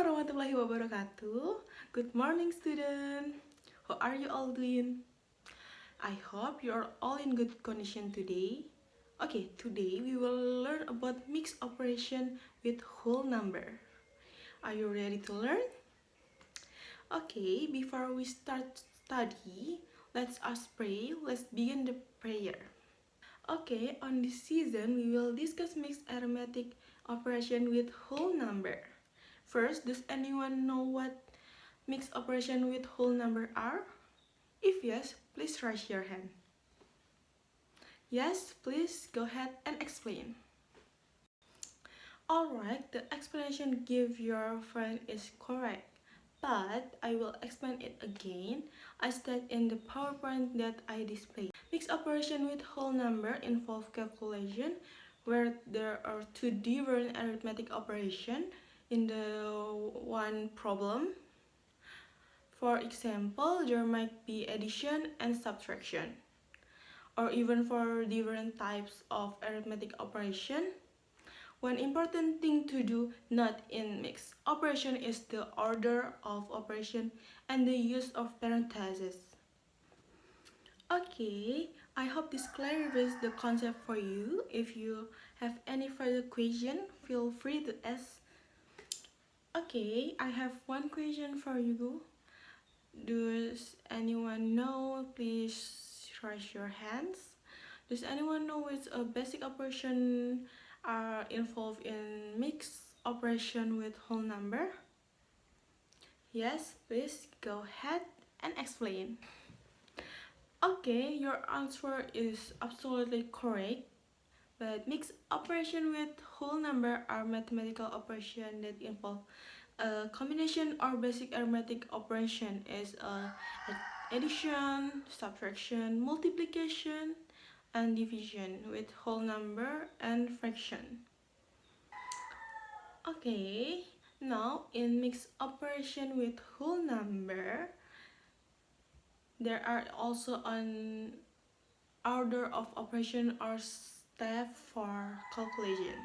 warahmatullahi wabarakatuh. Good morning, student. How are you all doing? I hope you are all in good condition today. Okay, today we will learn about mixed operation with whole number. Are you ready to learn? Okay, before we start study, let's us pray. Let's begin the prayer. Okay, on this season, we will discuss mixed arithmetic operation with whole number. First, does anyone know what mixed operation with whole number are? If yes, please raise your hand. Yes, please go ahead and explain. Alright, the explanation give your friend is correct, but I will explain it again. I state in the PowerPoint that I display. Mixed operation with whole number involve calculation where there are two different arithmetic operations in the one problem. For example, there might be addition and subtraction, or even for different types of arithmetic operation. One important thing to do not in mixed operation is the order of operation and the use of parentheses. Okay, I hope this clarifies the concept for you. If you have any further question, feel free to ask. Okay, I have one question for you. Does anyone know? Please raise your hands. Does anyone know which basic operation are involved in mixed operation with whole number? Yes, please go ahead and explain. Okay, your answer is absolutely correct. But mixed operation with whole number are mathematical operations that involve a combination or basic arithmetic operation is addition, subtraction, multiplication, and division with whole number and fraction. Okay, now in mixed operation with whole number, there are also an order of operation or step for calculation.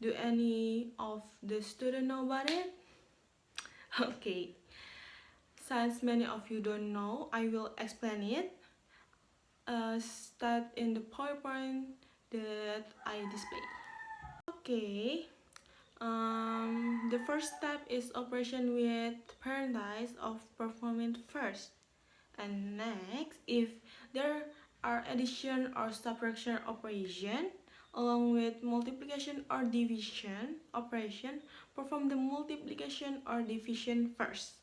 Do any of the students know about it? Okay, since many of you don't know, I will explain it. Start in the PowerPoint that I display. Okay, the first step is operation with parentheses of performing first. And next, if there are addition or subtraction operation, along with multiplication or division operation, perform the multiplication or division first.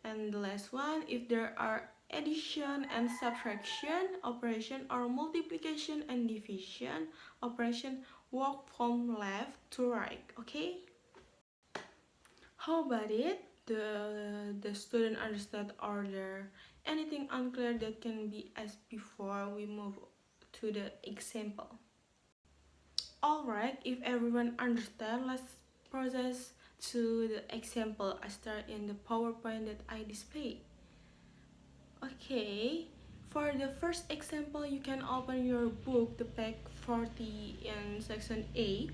And the last one, if there are addition and subtraction operation or multiplication and division operation, work from left to right. Okay? How about it? The student understand order. Anything unclear that can be asked before we move to the example? Alright, if everyone understand, let's process to the example. I start in the PowerPoint that I display. Okay, for the first example, you can open your book, the page 40 in section A.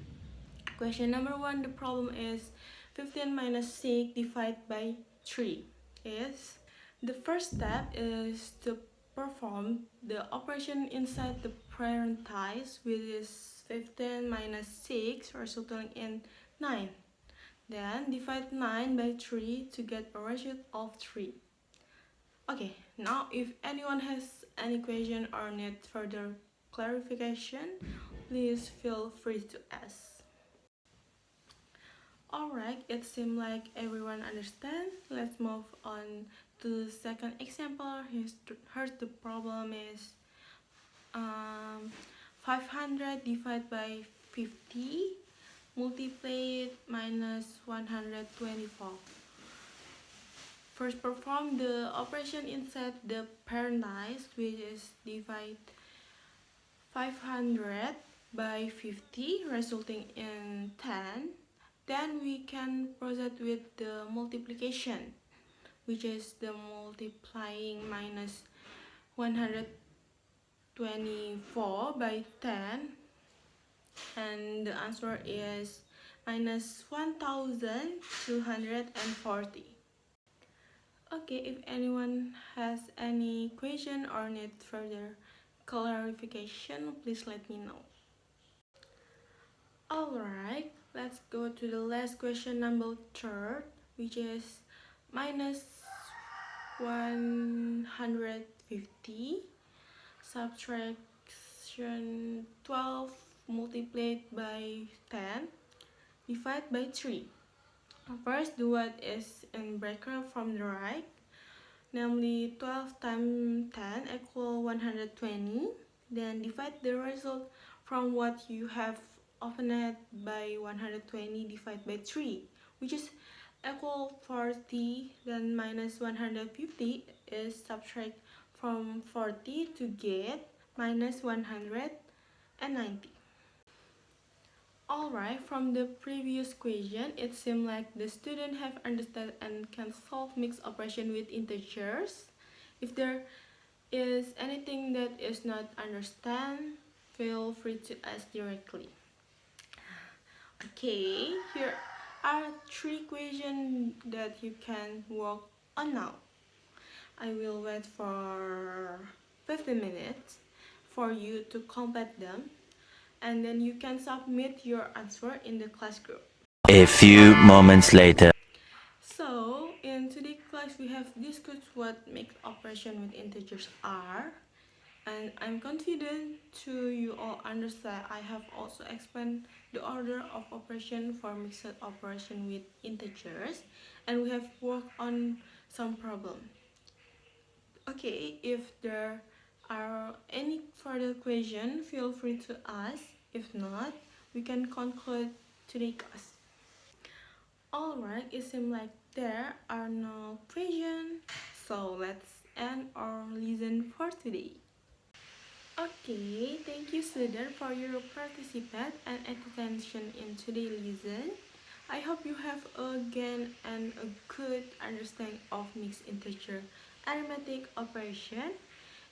Question number 1, the problem is 15 minus 6 divided by 3 is, the first step is to perform the operation inside the parentheses, which is 15 minus 6 resulting in 9. Then divide 9 by 3 to get a ratio of 3. Okay, now if anyone has any question or need further clarification, please feel free to ask. Alright, it seems like everyone understands. Let's move on to the second example. Here's the problem is 500 divided by 50 multiplied minus 124. First, perform the operation inside the parentheses, which is divide 500 by 50 resulting in 10. Then we can proceed with the multiplication, which is the multiplying minus 124 by 10, and the answer is minus 1240. Okay, if anyone has any question or need further clarification, please let me know. Alright, let's go to the last question, number third, which is minus 150 subtraction 12 multiplied by 10 divided by 3. First, do what is in bracket from the right, namely 12 times 10 equal 120. Then divide the result from what you have opened by 120 divided by 3, which is equal 40. Then minus 150 is subtract from 40 to get minus 190. Alright, from the previous question, it seems like the student have understood and can solve mixed operation with integers. If there is anything that is not understand, feel free to ask directly. Okay, here are 3 questions that you can work on now. I will wait for 15 minutes for you to complete them, and then you can submit your answer in the class group. A few moments later. So, in today's class, we have discussed what mixed operation with integers are, and I'm confident to you all understand. I have also explained the order of operation for mixed operation with integers, and we have worked on some problem. Okay, if there are any further question, feel free to ask. If not, we can conclude today's class. Alright, it seems like there are no questions, so let's end our lesson for today. Okay, thank you student for your participation and attention in today's lesson. I hope you have again and a good understanding of mixed integer arithmetic operation.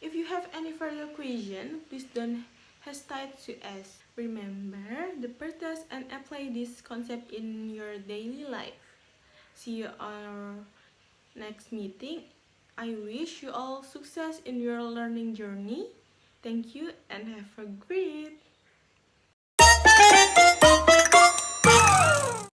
If you have any further question, please don't hesitate to ask. Remember the practice and apply this concept in your daily life. See you on our next meeting. I wish you all success in your learning journey. Thank you and have a great